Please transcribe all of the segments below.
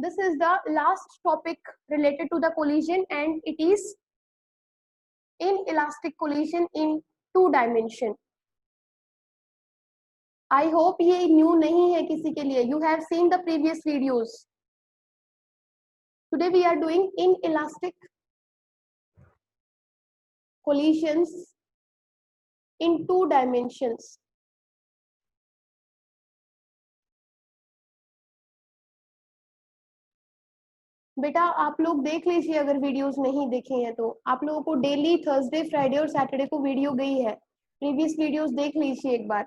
This is the last topic related to the collision, and it is inelastic collision in 2 dimension. I hope ये new नहीं है किसी के लिए. You have seen the previous videos. Today we are doing inelastic collisions in 2 dimensions. बेटा आप लोग देख लीजिए, अगर वीडियोस नहीं देखे हैं तो आप लोगों को डेली थर्सडे, फ्राइडे और सैटरडे को वीडियो गई है. प्रीवियस वीडियोस देख लीजिए एक बार.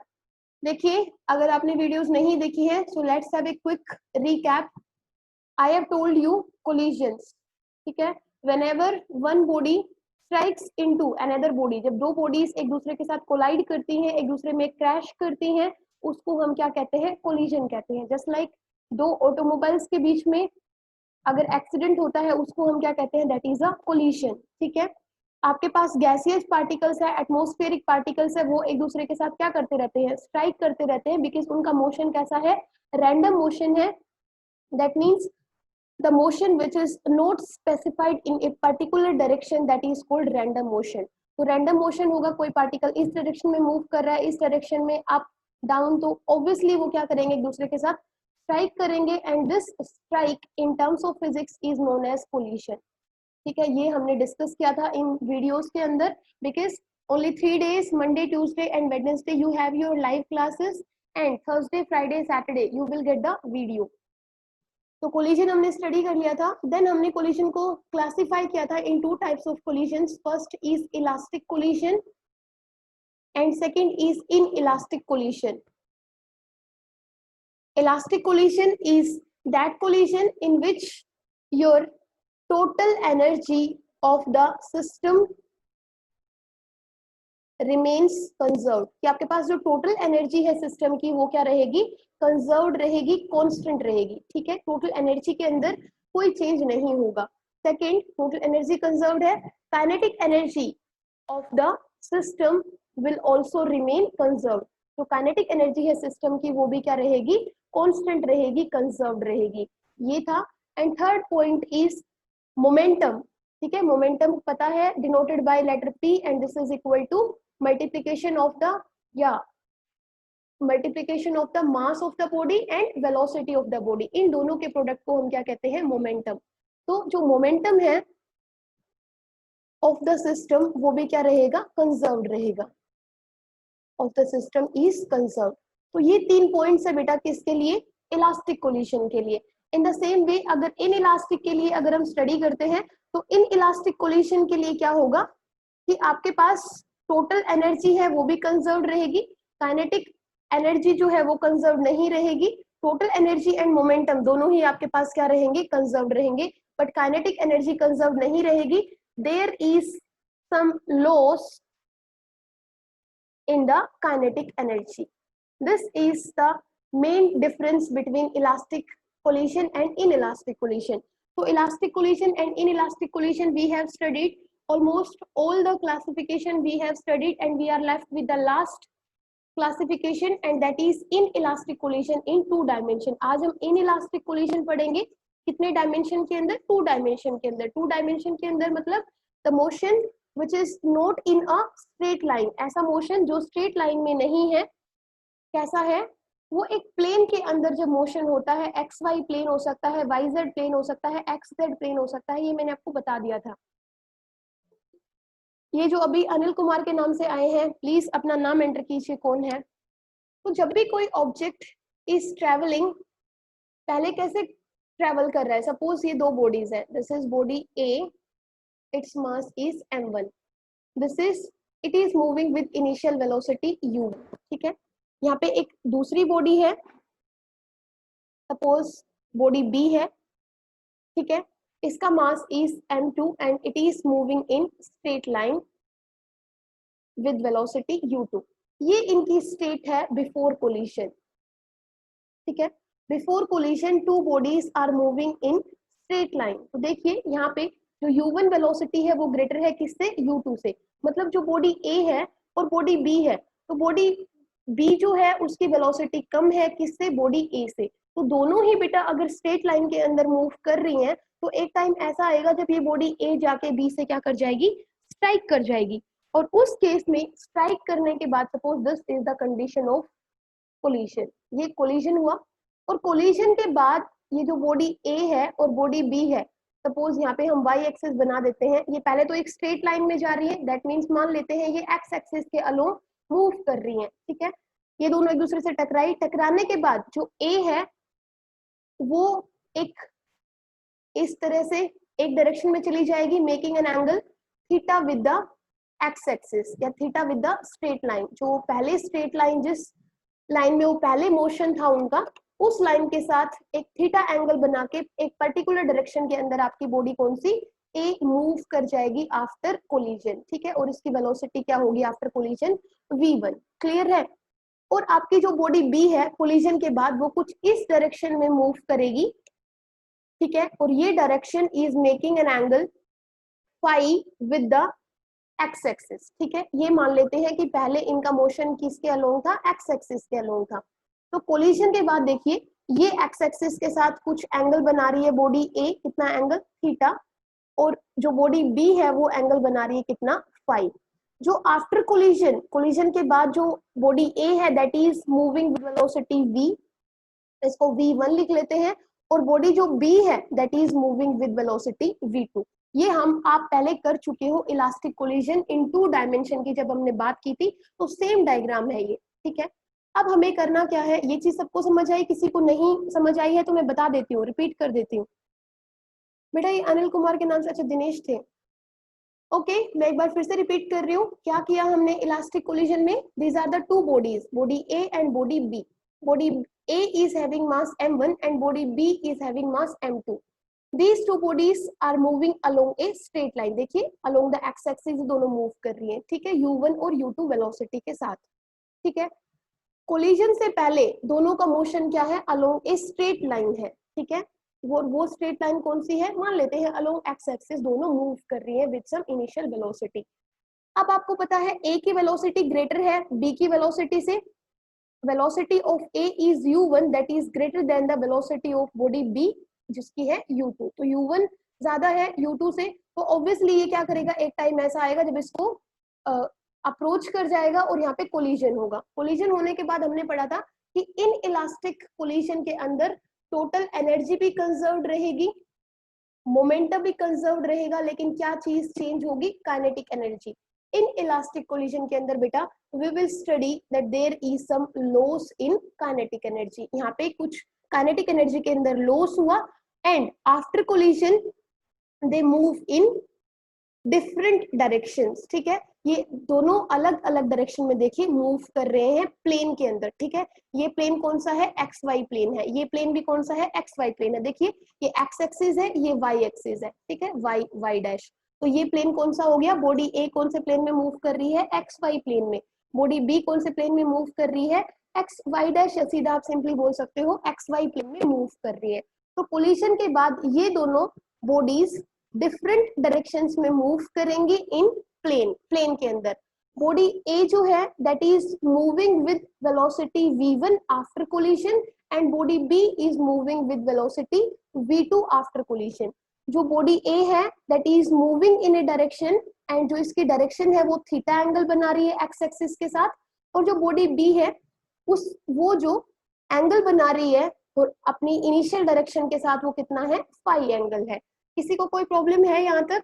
देखिए, अगर आपने वीडियोस नहीं देखी है, so let's have a quick recap. I have told you collisions. ठीक है, whenever one body strikes into another body, जब दो बॉडीज एक दूसरे के साथ कोलाइड करती हैं, एक दूसरे में क्रैश करती हैं, उसको हम क्या कहते हैं? कोलिजन कहते हैं. जस्ट लाइक दो ऑटोमोबाइल्स के बीच में अगर एक्सीडेंट होता है, उसको हम क्या कहते हैं? That is a collision. ठीक है, आपके पास गैसियस पार्टिकल्स है, एटमॉस्फेरिक पार्टिकल्स है, वो एक दूसरे के साथ क्या करते रहते हैं? स्ट्राइक करते रहते हैं, बिकॉज उनका मोशन कैसा है? रैंडम मोशन है. That means the motion which is not specified in a particular direction, that is called random motion. तो random motion होगा, कोई पार्टिकल इस डायरेक्शन में मूव कर रहा है, इस डायरेक्शन में अप डाउन, तो ऑब्वियसली वो क्या करेंगे? एक दूसरे के साथ स्ट्राइक करेंगे, and this strike in terms of physics is known as collision. ठीक है, ये हमने डिस्कस किया था इन वीडियोस के अंदर. Because only 3 days, Monday, Tuesday and Wednesday you have your live classes, and Thursday, Friday, Saturday you will get the video. तो collision हमने स्टडी कर लिया था. देन हमने कोलिजन को क्लासिफाई किया था इन 2 types of collisions. First is elastic collision and second is inelastic collision. Elastic collision is that collision in which your total energy of the system remains conserved. कि आपके पास जो टोटल एनर्जी है system की, वो क्या रहेगी? कंजर्व्ड रहेगी, constant रहेगी. ठीक है, टोटल एनर्जी के अंदर कोई चेंज नहीं होगा. सेकंड, टोटल एनर्जी कंजर्व्ड है. Kinetic energy of the system will also remain conserved. तो काइनेटिक एनर्जी है सिस्टम की, वो भी क्या रहेगी? कांस्टेंट रहेगी, कंजर्व्ड रहेगी. ये था. And third point is momentum. ठीक है, मोमेंटम पता है, denoted by letter P, and this is equal to multiplication of the multiplication of the mass of the body and velocity of the body. इन दोनों के प्रोडक्ट को हम क्या कहते हैं? मोमेंटम. तो जो मोमेंटम है ऑफ द सिस्टम, वो भी क्या रहेगा? कंजर्व्ड रहेगा. Of the system is conserved. तो ये 3 पॉइंट्स है बेटा, किसके लिए? इलास्टिक कोलिजन के लिए. इन द सेम वे अगर इनइलास्टिक के लिए अगर हम स्टडी करते हैं, तो इनइलास्टिक कोलिजन के लिए क्या होगा? कि आपके पास टोटल एनर्जी है वो भी कंजर्व्ड रहेगी, काइनेटिक एनर्जी जो है वो कंजर्व नहीं रहेगी. टोटल एनर्जी एंड मोमेंटम दोनों ही आपके पास क्या रहेंगे? कंजर्व रहेंगे. बट काइनेटिक एनर्जी कंजर्व नहीं रहेगी. There is some loss in the kinetic energy. This is the main difference between elastic collision and inelastic collision. So elastic collision and inelastic collision we have studied. Almost all the classification we have studied, and we are left with the last classification, and that is inelastic collision in 2 dimension. आज हम inelastic collision पढ़ेंगे. कितने dimension के अंदर? 2 dimension के अंदर. 2 dimension के अंदर मतलब the motion which is not in a straight line. ऐसा मोशन जो स्ट्रेट लाइन में नहीं है. कैसा है वो? एक प्लेन के अंदर जब मोशन होता है, एक्स वाई प्लेन हो सकता है, वाई जेड प्लेन हो सकता है, एक्स जेड प्लेन हो सकता है. ये मैंने आपको बता दिया था. ये जो अभी अनिल कुमार के नाम से आए हैं, प्लीज अपना नाम एंटर कीजिए, कौन है. तो जब भी कोई ऑब्जेक्ट इज ट्रेवलिंग, पहले कैसे ट्रेवल कर रहा है? सपोज ये 2 बॉडीज है. This is body A, its mass is m1. This is it is moving with initial velocity u. ठीक है, यहाँ पे एक दूसरी बॉडी है, सपोज बॉडी B है. ठीक है, इसका mass is m2 and it is moving in straight line with velocity u2. ये इनकी स्टेट है बिफोर कोलिजन. ठीक है, before collision 2 bodies are moving in straight line. तो देखिए यहाँ पे जो u1 वेलोसिटी है वो ग्रेटर है किससे? u2 से. मतलब जो बॉडी A है और बॉडी B है, तो बॉडी B जो है उसकी वेलोसिटी कम है किससे? बॉडी A से. तो दोनों ही बेटा अगर स्ट्रेट लाइन के अंदर मूव कर रही हैं तो एक टाइम ऐसा आएगा जब ये बॉडी ए जाके बी से क्या कर जाएगी, स्ट्राइक कर जाएगी। और उस केस में स्ट्राइक करने के बाद suppose this is the condition of collision, ये कोलिजन हुआ। और कोलिजन के बाद ये जो बॉडी ए है और बॉडी बी है, सपोज यहाँ पे हम वाई एक्सिस बना देते हैं, ये पहले तो एक स्ट्रेट लाइन में जा रही है, दैट मीन्स मान लेते हैं ये एक्स एक्सिस के अलोंग मूव कर रही है, ठीक है। ये दोनों एक दूसरे से टकराई, टकराने के बाद जो ए है वो एक इस तरह से एक डायरेक्शन में चली जाएगी, making an angle theta with the x axis या theta with the straight line. जो पहले स्ट्रेट लाइन जिस लाइन में वो पहले मोशन था उनका, उस लाइन के साथ एक थीटा एंगल बना के एक पर्टिकुलर डायरेक्शन के अंदर आपकी बॉडी कौन सी, ए मूव कर जाएगी आफ्टर कोलिजन, ठीक है। और इसकी वेलोसिटी क्या होगी आफ्टर कोलिजन, v1, क्लियर है। और आपकी जो बॉडी बी है कोलिजन के बाद वो कुछ इस डायरेक्शन में मूव करेगी, ठीक है। और ये direction is making an angle phi with the x axis, ठीक है। ये मान लेते हैं कि पहले इनका मोशन किसके अलोंग था, एक्स एक्सिस के अलोंग था। तो कोलिजन के बाद देखिए ये एक्स एक्सिस के साथ कुछ एंगल बना रही है बॉडी ए, कितना एंगल, थीटा। और जो बॉडी बी है वो एंगल बना रही है कितना, फाई। जो आफ्टर कोलिजन, कोलिजन के बाद जो बॉडी ए है that is moving with velocity v, इसको v1 लिख लेते हैं। और बॉडी जो b है that is moving with velocity v2। ये हम आप पहले कर चुके हो इलास्टिक कोलिजन इन 2 डायमेंशन की, जब हमने बात की थी तो सेम डायग्राम है ये, ठीक है। अब हमें करना क्या है, ये चीज सबको समझ आई, किसी को नहीं समझ आई है तो मैं बता देती हूँ, रिपीट कर देती हूँ। बेटा ये अनिल कुमार के नाम से, अच्छा दिनेश थे, ओके। मैं एक बार फिर से रिपीट कर रही हूँ, क्या किया हमने इलास्टिक कोलिजन में, these are the 2 bodies, body A and body B. Body A is having mass m1 and body B is having mass m2. These 2 bodies are moving along a straight line. देखिए along the x axis दोनों move कर रही हैं, ठीक है, u1 और u2 velocity के साथ, ठीक है। कोलिजन से पहले दोनों का मोशन क्या है, along a straight line है, ठीक है। वो स्ट्रेट लाइन कौन सी है, मान लेते हैं along x axis दोनों मूव कर रही है with some initial velocity। अब आपको पता है A की वेलोसिटी ग्रेटर है B की वेलोसिटी से, velocity of A is u1 that is greater than the velocity of body B जिसकी है u2। तो u1 ज्यादा है u2 से, तो ऑब्वियसली ये क्या करेगा, एक टाइम ऐसा आएगा जब इसको अप्रोच कर जाएगा और यहाँ पे कोलिजन होगा। कोलिजन होने के बाद हमने पढ़ा था कि इन इलास्टिक कोलिजन के अंदर टोटल एनर्जी भी कंजर्व्ड रहेगी, मोमेंटम भी कंजर्व्ड रहेगा, लेकिन क्या चीज चेंज होगी, kinetic energy. In elastic collision के अंदर बेटा we will study that there is some loss in kinetic energy। यहाँ पे कुछ kinetic energy के अंदर loss हुआ and after collision they move in different directions, ठीक है। ये दोनों अलग अलग डायरेक्शन में देखिए मूव कर रहे हैं प्लेन के अंदर, ठीक है। ये प्लेन कौन सा है, एक्स वाई प्लेन है, ये प्लेन भी कौन सा है, एक्स वाई प्लेन है। देखिए ये एक्स एक्सिस है, ये वाई एक्सिस है, ठीक है, वाई वाई डैश। तो ये प्लेन कौन सा हो गया, बॉडी ए कौन से प्लेन में मूव कर रही है, एक्स वाई प्लेन में। बॉडी बी कौन से प्लेन में मूव कर रही है, एक्स वाई डैश, या सीधा आप सिंपली बोल सकते हो एक्स वाई प्लेन में मूव कर रही है। तो कोलिजन के बाद ये दोनों बॉडीज डिफरेंट डायरेक्शंस में मूव करेंगी इन प्लेन के अंदर। बॉडी ए जो है that is moving with velocity v1 after collision and body B is moving with velocity v2 after collision. जो बॉडी ए है that is moving in a direction and जो इसकी direction है वो थीटा एंगल बना रही है एक्स एक्सिस के साथ, और जो बॉडी बी है वो जो एंगल बना रही है और अपनी इनिशियल डायरेक्शन के साथ वो कितना है, फाई एंगल है। किसी को कोई प्रॉब्लम है, यहाँ तक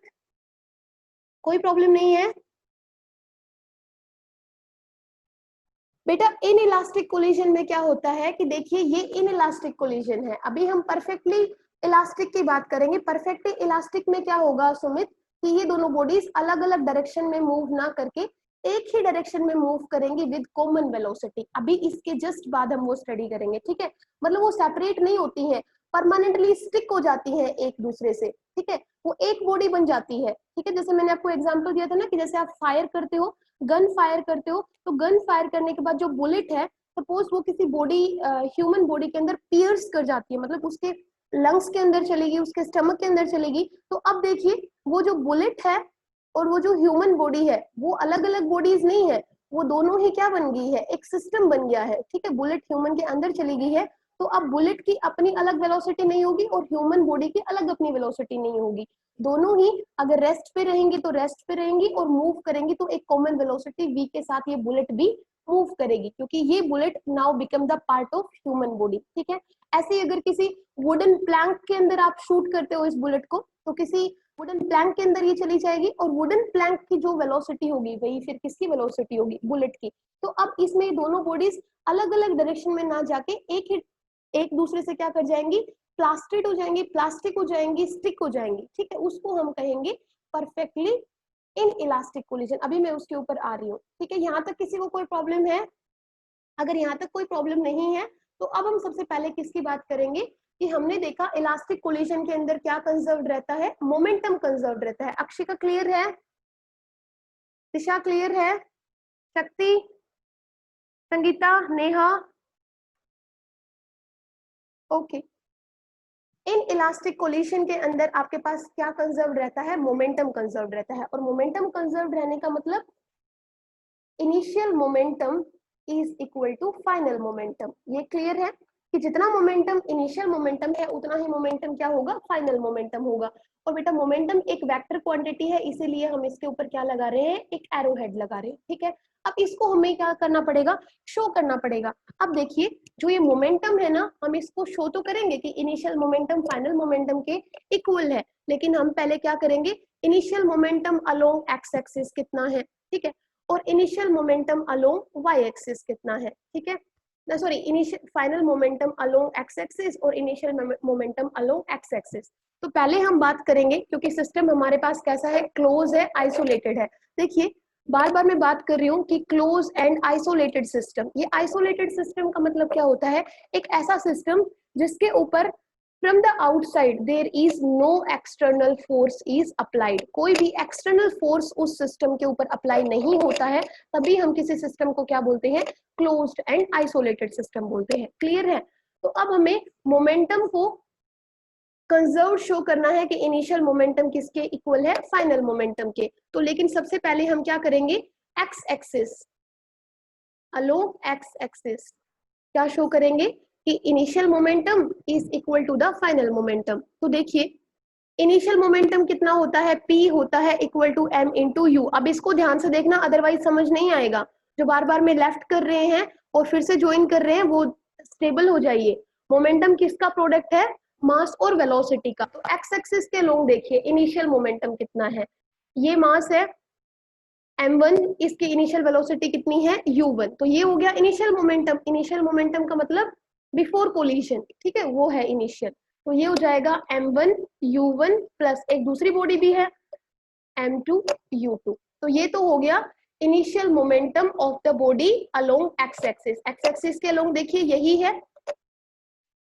कोई प्रॉब्लम नहीं है बेटा। इन इलास्टिक कोलिजन में क्या होता है कि देखिए ये इन इलास्टिक कोलिजन है, अभी हम परफेक्टली इलास्टिक की बात करेंगे। परफेक्टली इलास्टिक में क्या होगा सुमित, कि ये दोनों बॉडीज अलग अलग डायरेक्शन में मूव ना करके एक ही डायरेक्शन में मूव करेंगे विद कॉमन वेलोसिटी। अभी इसके जस्ट बाद हम वो स्टडी करेंगे, ठीक है। मतलब वो सेपरेट नहीं होती है, परमानेंटली स्टिक हो जाती है एक दूसरे से, ठीक है, वो एक बॉडी बन जाती है, ठीक है। जैसे मैंने आपको एग्जांपल दिया था ना कि जैसे आप फायर करते हो, गन फायर करते हो, तो गन फायर करने के बाद जो बुलेट है सपोज वो किसी बॉडी ह्यूमन बॉडी के अंदर पियर्स कर जाती है, मतलब उसके लंग्स के अंदर चलेगी, उसके स्टमक के अंदर चलेगी। तो अब देखिए वो जो बुलेट है और वो जो ह्यूमन बॉडी है वो अलग अलग बॉडीज नहीं है, वो दोनों ही क्या बन गई है, एक सिस्टम बन गया है, ठीक है। बुलेट ह्यूमन के अंदर चली गई है तो अब बुलेट की अपनी अलग वेलोसिटी नहीं होगी और ह्यूमन बॉडी की अलग अपनी वेलोसिटी नहीं होगी, दोनों ही अगर रेस्ट पे रहेंगी तो रेस्ट पे रहेंगी और मूव करेंगी तो एक कॉमन वेलोसिटी v के साथ ये बुलेट भी मूव करेगी, क्योंकि ये bullet now become the part of human body. ठीक है, ऐसे ही अगर किसी वुडन प्लैंक के अंदर आप शूट करते हो इस बुलेट को, तो किसी वुडन प्लैंक के अंदर ये चली जाएगी और वुडन प्लैंक की जो वेलोसिटी होगी वही फिर किसकी वेलोसिटी होगी, बुलेट की। तो अब इसमें दोनों बॉडीज अलग अलग डायरेक्शन में ना जाके एक दूसरे से क्या कर जाएंगी, प्लास्टिड हो जाएंगी, प्लास्टिक हो जाएंगी, स्टिक हो जाएंगी। ठीक है, उसको हम कहेंगे परफेक्टली इन इलास्टिक कोलिजन। अभी मैं उसके ऊपर आ रही हूँ। ठीक है, यहाँ तक किसी को कोई प्रॉब्लम है? अगर यहाँ तक कोई प्रॉब्लम नहीं है तो अब हम सबसे पहले किसकी बात करेंगे कि हमने देखा इलास्टिक कोलिजन के अंदर क्या कंजर्व रहता है, मोमेंटम कंजर्व रहता है। अक्षिका क्लियर है? दिशा क्लियर है? Shakti, Sangeeta, Neha, okay. Inelastic collision के अंदर आपके पास क्या कंजर्व रहता है, मोमेंटम कंजर्व रहता है। और मोमेंटम कंजर्व रहने का मतलब initial momentum is equal to final momentum. ये क्लियर है कि जितना मोमेंटम इनिशियल मोमेंटम है उतना ही मोमेंटम क्या होगा, फाइनल मोमेंटम होगा। और बेटा मोमेंटम एक वेक्टर क्वांटिटी है, इसीलिए हम इसके ऊपर क्या लगा रहे हैं, एक एरो हेड लगा रहे हैं। ठीक है, अब इसको हमें क्या करना पड़ेगा, शो करना पड़ेगा। अब देखिए जो ये मोमेंटम है ना, हम इसको शो तो करेंगे कि इनिशियल मोमेंटम फाइनल मोमेंटम के इक्वल है, लेकिन हम पहले क्या करेंगे, initial momentum along x axis कितना है, ठीक है, और initial momentum along Y axis कितना है। ठीक है, sorry, initial final momentum along x axis और initial momentum along x axis. तो पहले हम बात करेंगे, क्योंकि सिस्टम हमारे पास कैसा है, क्लोज है, आइसोलेटेड है। देखिए बार बार मैं बात कर रही हूँ कि क्लोज एंड आइसोलेटेड सिस्टम। ये आइसोलेटेड सिस्टम का मतलब क्या होता है, एक ऐसा सिस्टम जिसके ऊपर from the outside there is no external force is applied. कोई भी एक्सटर्नल फोर्स उस सिस्टम के ऊपर अप्लाई नहीं होता है, तभी हम किसी सिस्टम को क्या बोलते हैं, क्लोज्ड एंड आइसोलेटेड सिस्टम बोलते हैं। क्लियर है? तो अब हमें मोमेंटम को कंजर्व शो करना है कि इनिशियल मोमेंटम किसके इक्वल है, फाइनल मोमेंटम के। तो लेकिन सबसे पहले हम क्या करेंगे, x axis, along x axis क्या शो करेंगे कि initial momentum is equal to the final momentum. तो देखिए इनिशियल मोमेंटम कितना होता है, p होता है equal to m into u. अब इसको ध्यान से देखना, अदरवाइज समझ नहीं आएगा। जो बार बार में लेफ्ट कर रहे हैं और फिर से ज्वाइन कर रहे हैं वो स्टेबल हो जाइए। मोमेंटम किसका प्रोडक्ट है, मास और वेलोसिटी का। तो एक्स एक्सिस के लोग देखिए इनिशियल मोमेंटम कितना है, ये मास है m1, इसकी इनिशियल वेलोसिटी कितनी है, u1। तो ये हो गया इनिशियल मोमेंटम। इनिशियल मोमेंटम का मतलब बिफोर कोलिजन, ठीक है, वो है इनिशियल। तो ये हो जाएगा m1 u1 प्लस एक दूसरी बॉडी भी है m2 u2। तो ये तो हो गया initial momentum of the body along x axis. X axis के अलोंग देखिए यही है।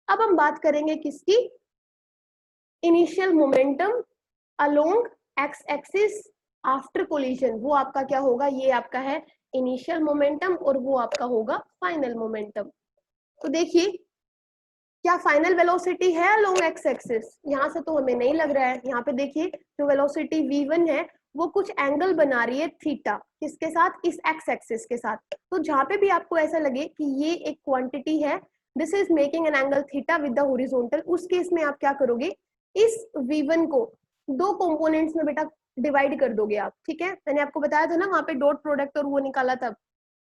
अब हम बात करेंगे किसकी, initial momentum along x axis after collision. वो आपका क्या होगा, ये आपका है इनिशियल मोमेंटम और वो आपका होगा फाइनल मोमेंटम। तो देखिए क्या फाइनल वेलोसिटी है अलोंग एक्स एक्सिस, यहाँ से तो हमें नहीं लग रहा है। यहाँ पे देखिए जो वेलोसिटी v1 है वो कुछ एंगल बना रही है थीटा, किसके साथ, इस एक्स एक्सिस के साथ। तो जहाँ पे भी आपको ऐसा लगे कि ये एक क्वांटिटी है, this is making an angle theta with the horizontal, उस केस में आप क्या करोगे, इस v1 को दो कंपोनेंट्स में बेटा डिवाइड कर दोगे आप। ठीक है, मैंने आपको बताया था ना वहाँ पे डॉट प्रोडक्ट और वो निकाला था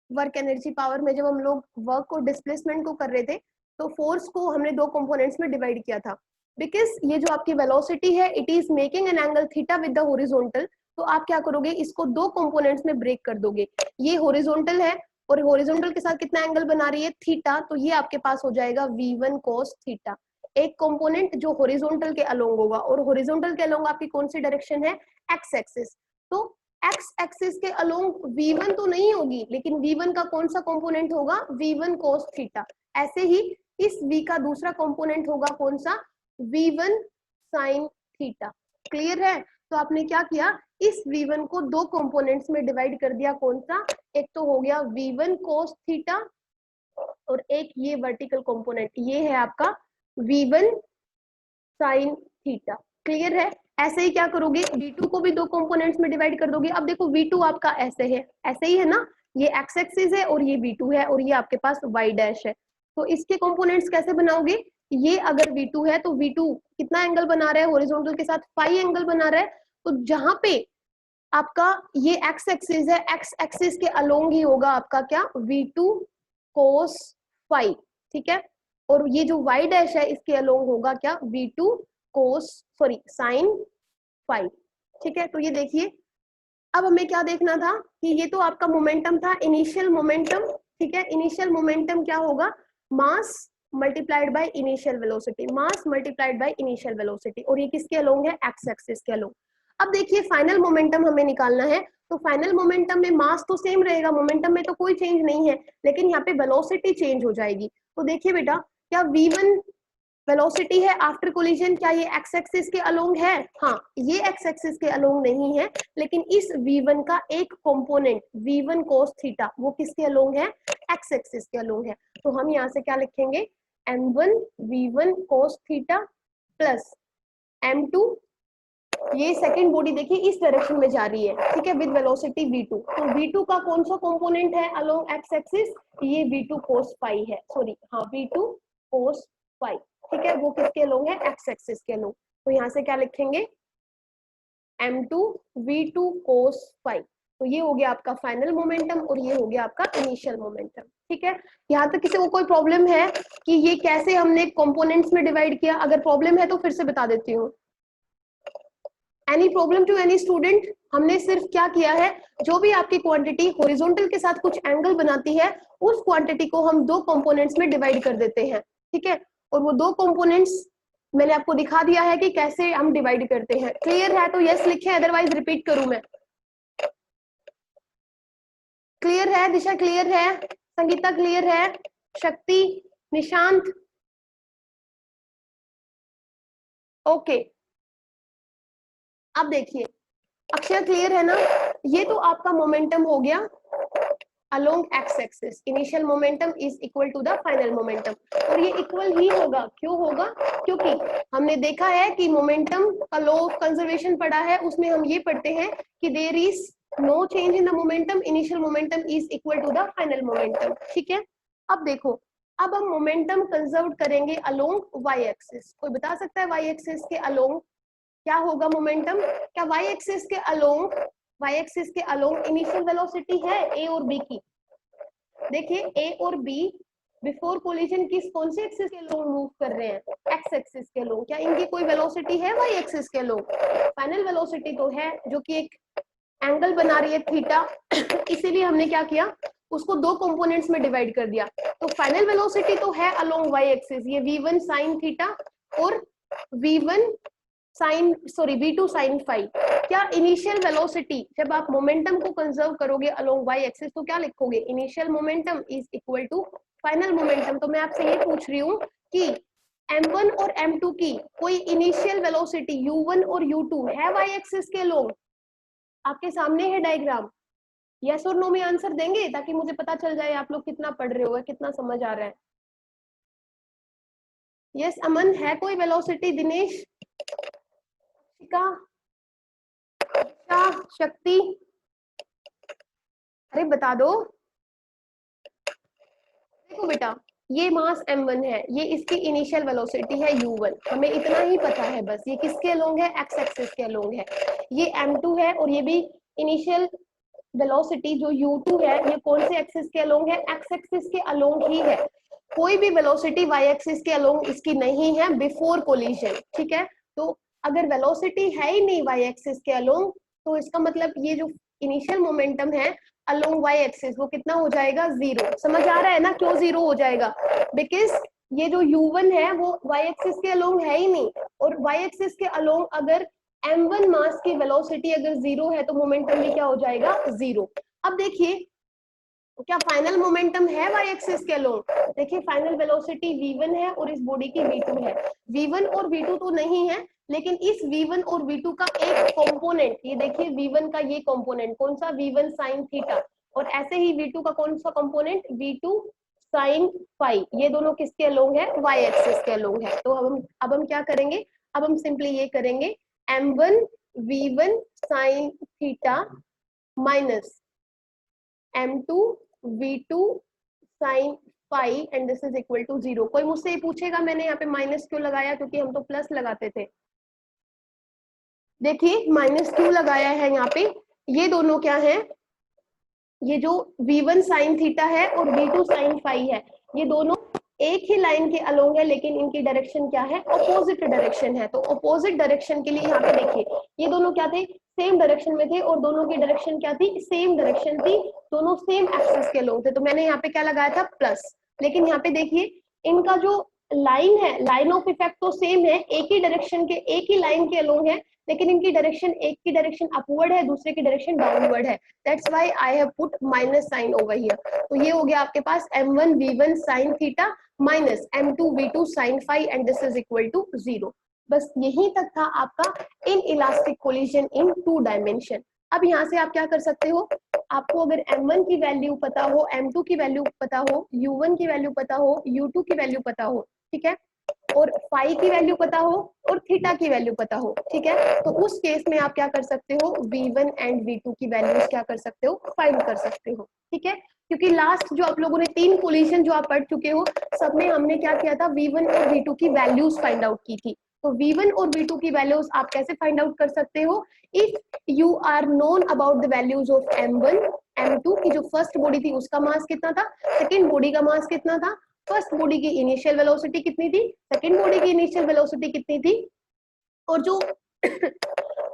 वर्क एनर्जी पावर में, जब हम लोग वर्क और डिस्प्लेसमेंट को कर रहे थे तो फोर्स को हमने दो कंपोनेंट्स में डिवाइड किया था। बिकॉज ये जो आपकी वेलोसिटी है it is making an angle theta with the horizontal, तो आप क्या करोगे, इसको दो कंपोनेंट्स में ब्रेक कर दोगे। ये हॉरिजॉन्टल है और हॉरिजॉन्टल के साथ कितना एंगल बना रही है, थीटा। तो ये आपके पास हो जाएगा v1 cos थीटा, एक कंपोनेंट जो हॉरिजॉन्टल के अलोंग होगा। और हॉरिजॉन्टल के अलोंग आपकी कौन सी डायरेक्शन है, एक्स एक्सिस। तो एक्स एक्सिस के अलोंग v1 तो नहीं होगी, लेकिन v1 का कौन सा कंपोनेंट होगा, v1 cos थीटा। ऐसे ही इस v का दूसरा कंपोनेंट होगा कौन सा, v1 sin थीटा। क्लियर है? तो आपने क्या किया, इस v1 को दो कंपोनेंट्स में डिवाइड कर दिया, कौन सा, एक तो हो गया v1 cos थीटा और एक ये वर्टिकल कंपोनेंट ये है आपका v1 sin थीटा। क्लियर है? ऐसे ही क्या करोगे, v2 को भी दो कंपोनेंट्स में डिवाइड कर दोगे। अब देखो v2 आपका ऐसे है, ऐसे ही है ना, ये x एक्सिस है और ये v2 है और ये आपके पास y डैश है। तो इसके कंपोनेंट्स कैसे बनाओगे, ये अगर V2 है तो V2 कितना एंगल बना रहा है हॉरिजॉन्टल के साथ, फाई एंगल बना रहा है। तो जहां पे आपका ये एक्स एक्सिस है, एक्स एक्सिस के अलोंग ही होगा आपका क्या, V2 cos फाई, ठीक है। और ये जो y डैश है इसके अलोंग होगा क्या, V2 cos sorry sin phi, ठीक है। तो ये देखिए, अब हमें क्या देखना था कि ये तो आपका मोमेंटम था, इनिशियल मोमेंटम, ठीक है। इनिशियल मोमेंटम क्या होगा, mass multiplied by initial velocity, mass multiplied by initial velocity, और ये किसके अलोंग है, एक्स एक्सिस के अलोंग। अब देखिए फाइनल मोमेंटम हमें निकालना है, तो फाइनल मोमेंटम में मास तो सेम रहेगा, मोमेंटम में तो कोई चेंज नहीं है, लेकिन यहाँ पे वेलोसिटी चेंज हो जाएगी। तो देखिए बेटा, क्या v1 वेलोसिटी है आफ्टर कोलिजन, क्या ये एक्स एक्सिस के अलोंग है, हाँ ये एक्स एक्सिस के अलोंग नहीं है, लेकिन इस v1 का एक कंपोनेंट v1 cos थीटा वो किसके अलोंग है, एक्स एक्सिस के अलोंग है। तो हम यहाँ से क्या लिखेंगे, m1 v1 cos theta plus m2, ये सेकंड बॉडी देखिए इस डायरेक्शन में जा रही है, ठीक है, विद वेलोसिटी v2। तो v2 का कौन सा कंपोनेंट है अलोंग एक्स एक्सिस, ये v2 cos फाई है, सॉरी हाँ v2 cos फाई, ठीक है, वो किसके अलोंग है, एक्स एक्सिस के अलोंग। तो यहाँ से क्या लिखेंगे, m2 v2 cos फाई। तो ये हो गया आपका फाइनल मोमेंटम और ये हो गया आपका इनिशियल मोमेंटम, ठीक है। यहाँ तक किसी को कोई प्रॉब्लम है कि ये कैसे हमने कंपोनेंट्स में डिवाइड किया, अगर प्रॉब्लम है तो फिर से बता देती हूँ। Any problem to any student, हमने सिर्फ क्या किया है, जो भी आपकी क्वांटिटी हॉरिजॉन्टल के साथ कुछ एंगल बनाती है, उस क्वांटिटी को हम दो कंपोनेंट्स में डिवाइड कर देते हैं, ठीक है। और वो दो कंपोनेंट्स मैंने आपको दिखा दिया है कि कैसे हम डिवाइड करते हैं। क्लियर है तो यस लिखे, अदरवाइज रिपीट करूं मैं। क्लियर है दिशा, क्लियर है संगीता, क्लियर है शक्ति, निशांत, ओके। अब देखिए अक्षर, क्लियर है ना, ये तो आपका मोमेंटम हो गया along x axis, initial momentum is equal to the final momentum, और ये इक्वल ही होगा, क्यों होगा, क्योंकि हमने देखा है कि मोमेंटम का लॉ ऑफ कंजर्वेशन पढ़ा है, उसमें हम ये पढ़ते हैं कि there is no change in the momentum, initial momentum is equal to the final momentum, ठीक है। अब देखो, अब हम मोमेंटम कंजर्व करेंगे अलोंग वाई एक्सिस, कोई बता सकता है वाई एक्सिस के अलोंग क्या होगा मोमेंटम, क्या वाई एक्सिस के अलोंग, वाई एक्सिस के अलोंग इनिशियल वेलोसिटी है ए और बी की, देखिए ए और बी बिफोर कोलिजन किस कौन से एक्सिस के अलोंग मूव कर रहे हैं, एक्स एक्सिस के अलोंग, क्या इनकी कोई वेलोसिटी है वाई एक्सिस के अलोंग, फाइनल वेलोसिटी तो है, जो कि एक एंगल बना रही है थीटा, इसीलिए हमने क्या किया, उसको दो कंपोनेंट्स में डिवाइड कर दिया। तो फाइनल वेलोसिटी तो है अलोंग वाई एक्सिस, ये v1 sin थीटा और v1 sine sorry v2 sine phi. क्या इनिशियल वेलोसिटी, जब आप मोमेंटम को कंजर्व करोगे अलोंग वाई एक्सिस तो क्या लिखोगे, initial momentum is equal to final momentum. तो मैं आपसे ये पूछ रही हूँ कि m1 और m2 की कोई इनिशियल वेलोसिटी u1 और u2 है वाई एक्सिस के अलोंग, आपके सामने है डायग्राम, यस और नो में आंसर देंगे ताकि मुझे पता चल जाए आप लोग कितना पढ़ रहे हो, कितना समझ आ रहा है। यस अमन, है कोई वेलोसिटी, दिनेश, शक्ति, अरे बता दो। देखो बेटा, ये मास m1 है, ये इसकी इनिशियल वेलोसिटी है u1, हमें इतना ही पता है बस, ये किसके अलोंग है, एक्स एक्सिस के अलोंग है। ये m2 है और ये भी इनिशियल वेलोसिटी जो u2 है, ये कौन से एक्सिस के अलोंग है, एक्स एक्सिस के अलोंग ही है। कोई भी वेलोसिटी वाई एक्सिस के अलोंग इसकी नहीं है बिफोर कोलिजन, ठीक है। तो अगर वेलोसिटी है ही नहीं वाई एक्सिस के अलोंग, तो इसका मतलब ये जो इनिशियल मोमेंटम है अलोंग वाई एक्सिस वो कितना हो जाएगा, जीरो। समझ आ रहा है ना क्यों जीरो हो जाएगा, बिकॉज ये जो u1 है वो वाई एक्सिस के अलोंग है ही नहीं, और वाई एक्सिस के अलोंग अगर m1 मास की वेलोसिटी अगर जीरो है तो मोमेंटम भी क्या हो जाएगा, जीरो। अब देखिए क्या फाइनल मोमेंटम है वाई एक्सिस के अलोंग, देखिए फाइनल वेलोसिटी v1 है और इस बॉडी की v2 है, v1 और v2 तो नहीं है, लेकिन इस v1 और v2 का एक कंपोनेंट, ये देखिए v1 का ये कंपोनेंट कौन सा, v1 sin थीटा, और ऐसे ही v2 का कौन सा कंपोनेंट, v2 sin फाई, ये दोनों किसके अलोंग है, y एक्सिस के अलोंग है। तो अब हम क्या करेंगे, अब हम सिंपली ये करेंगे m1 v1 sin theta minus m2 v2 sin phi and this is equal to 0। कोई मुझसे ये पूछेगा मैंने यहाँ पे माइनस क्यों लगाया, क्योंकि हम तो प्लस लगाते थे। देखिए माइनस क्यों लगाया है यहाँ पे, ये दोनों क्या है, ये जो v1 साइन थीटा है और v2 साइन फाई है, ये दोनों एक ही लाइन के अलोंग है, लेकिन इनकी डायरेक्शन क्या है, अपोजिट डायरेक्शन है। तो अपोजिट डायरेक्शन के लिए यहाँ पे देखिए ये दोनों क्या थे, सेम डायरेक्शन में थे, और दोनों की डायरेक्शन क्या थी, सेम डायरेक्शन थी, दोनों सेम एक्सिस के अलोंग थे। तो मैंने यहाँ पे क्या लगाया था, प्लस। लेकिन यहाँ पे देखिए इनका जो लाइन है, लाइन ऑफ इफेक्ट तो सेम है, एक ही डायरेक्शन के, एक ही लाइन के अलोंग है, लेकिन इनकी डायरेक्शन, एक की डायरेक्शन अपवर्ड है, दूसरे की डायरेक्शन डाउनवर्ड है। That's why I have put minus sign over here. तो ये हो गया आपके पास m1 v1 sin theta minus m2 v2 sin phi and this is equal to 0। बस यही तक था आपका inelastic collision in 2 dimension. अब यहाँ से आप क्या कर सकते हो, आपको अगर m1 की वैल्यू पता हो, m2 की वैल्यू पता हो, u1 की वैल्यू पता हो, u2 की वैल्यू पता हो, ठीक है, और फाई की वैल्यू पता हो और थीटा की वैल्यू पता हो, ठीक है, तो उस केस में आप क्या कर सकते हो, v1 एंड v2 की वैल्यूज क्या कर सकते हो, फाइंड कर सकते हो, ठीक है। क्योंकि लास्ट जो आप लोगों ने 3 कोलिजन जो आप पढ़ चुके हो, सब में हमने क्या किया था, v1 और v2 की वैल्यूज फाइंड आउट की थी। तो v1 और v2 की वैल्यूज आप कैसे फाइंड आउट कर सकते हो, if you are known about the values of m1 m2 की जो फर्स्ट बॉडी थी उसका मास कितना था, सेकेंड बॉडी का मास कितना था, फर्स्ट बॉडी की इनिशियल वेलोसिटी कितनी थी, सेकेंड बॉडी की इनिशियल वेलोसिटी कितनी थी, और जो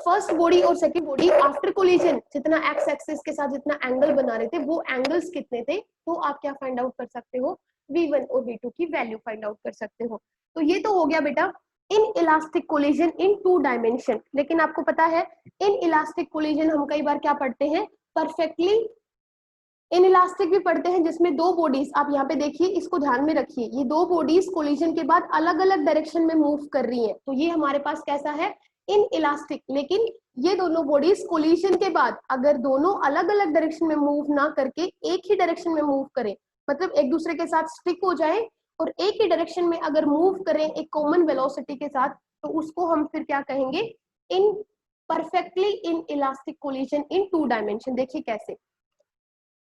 फर्स्ट बॉडी और सेकेंड बॉडी आफ्टर कोलिजन जितना एक्स एक्सिस के साथ जितना एंगल बना रहे थे वो एंगल्स कितने थे, तो आप क्या फाइंड आउट कर सकते हो, v1 और v2 की वैल्यू फाइंड आउट कर सकते हो। तो ये तो हो गया बेटा in elastic collision in 2 dimension. लेकिन आपको पता है इन इलास्टिक कोलिजन हम कई बार क्या पढ़ते हैं, परफेक्टली इन इलास्टिक भी पढ़ते हैं, जिसमें 2 बॉडीज, आप यहाँ पे देखिए, इसको ध्यान में रखिए, ये 2 बॉडीज कोलिजन के बाद अलग अलग डायरेक्शन में मूव कर रही हैं, तो ये हमारे पास कैसा है, इन इलास्टिक। लेकिन ये दोनों बॉडीज कोलिजन के बाद अगर दोनों अलग अलग डायरेक्शन में मूव ना करके एक ही डायरेक्शन में मूव करें, मतलब एक दूसरे के साथ स्टिक हो जाए और एक ही डायरेक्शन में अगर मूव करें एक कॉमन वेलोसिटी के साथ, तो उसको हम फिर क्या कहेंगे, in perfectly inelastic collision in 2 dimension. देखिए कैसे,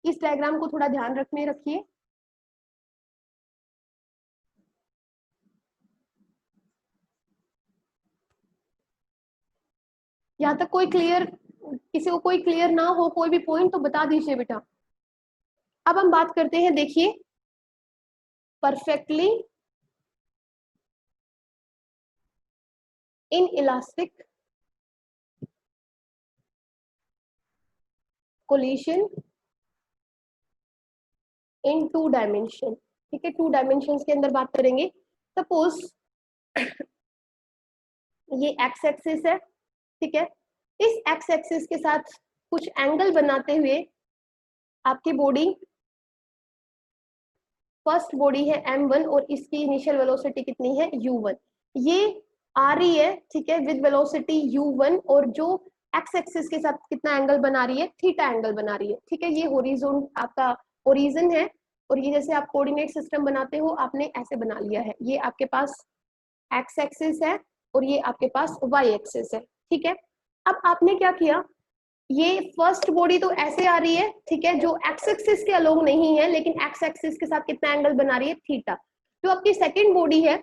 इस डायग्राम को थोड़ा ध्यान रखने रखिए। यहाँ तक कोई क्लियर, किसी को कोई क्लियर ना हो कोई भी पॉइंट तो बता दीजिए बेटा। अब हम बात करते हैं, देखिए perfectly inelastic collision in 2 dimension, ठीक है, 2 डायमेंशन के अंदर बात करेंगे। सपोज ये एक्स एक्सिस है, ठीक है, इस एक्स एक्सिस के साथ कुछ एंगल बनाते हुए आपकी बॉडी, फर्स्ट बॉडी है m1 और इसकी इनिशियल वेलोसिटी कितनी है, u1, ये आ रही है, ठीक है, विद वेलोसिटी u1, और जो एक्स एक्सिस के साथ कितना एंगल बना रही है, थीटा एंगल बना रही है, ठीक है, ये होरिजोन आपका ओरिजिन है, और ये जैसे आप कोऑर्डिनेट सिस्टम बनाते हो आपने ऐसे बना लिया है, ये आपके पास एक्स एक्सिस है और ये आपके पास वाई एक्सिस है, ठीक है। अब आपने क्या किया, ये फर्स्ट बॉडी तो ऐसे आ रही है, ठीक है, जो एक्स एक्सिस के अलोंग नहीं है, लेकिन एक्स एक्सिस के साथ कितना एंगल बना रही है, थीटा। जो आपकी सेकंड बॉडी है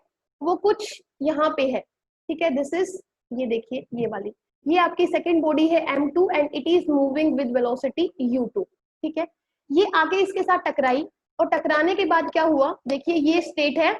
वो कुछ यहाँ पे है, ठीक है, दिस इज, ये देखिए ये वाली, ये आपकी सेकंड बॉडी है m2 and it is moving with velocity u2, ठीक है, ये आगे इसके साथ टकराई, और टकराने के बाद क्या हुआ, देखिए ये स्टेट है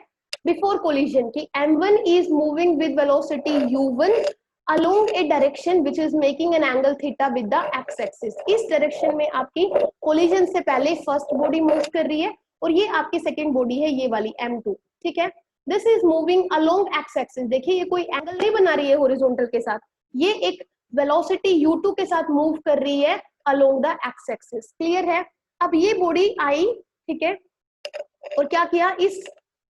बिफोर कोलिजन की m1 is moving with velocity u1 along a direction which is making an angle theta with the x axis। इस डायरेक्शन में आपकी कोलिजन से पहले फर्स्ट बॉडी मूव कर रही है, और ये आपकी सेकंड बॉडी है ये वाली m2, ठीक है, this is moving along x axis। देखिए ये कोई एंगल नहीं बना रही है हॉरिजॉन्टल के साथ, ये एक वेलोसिटी u2 के साथ मूव कर रही है along the x axis। Clear है। अब ये बॉडी आई, ठीक है, और क्या किया, इस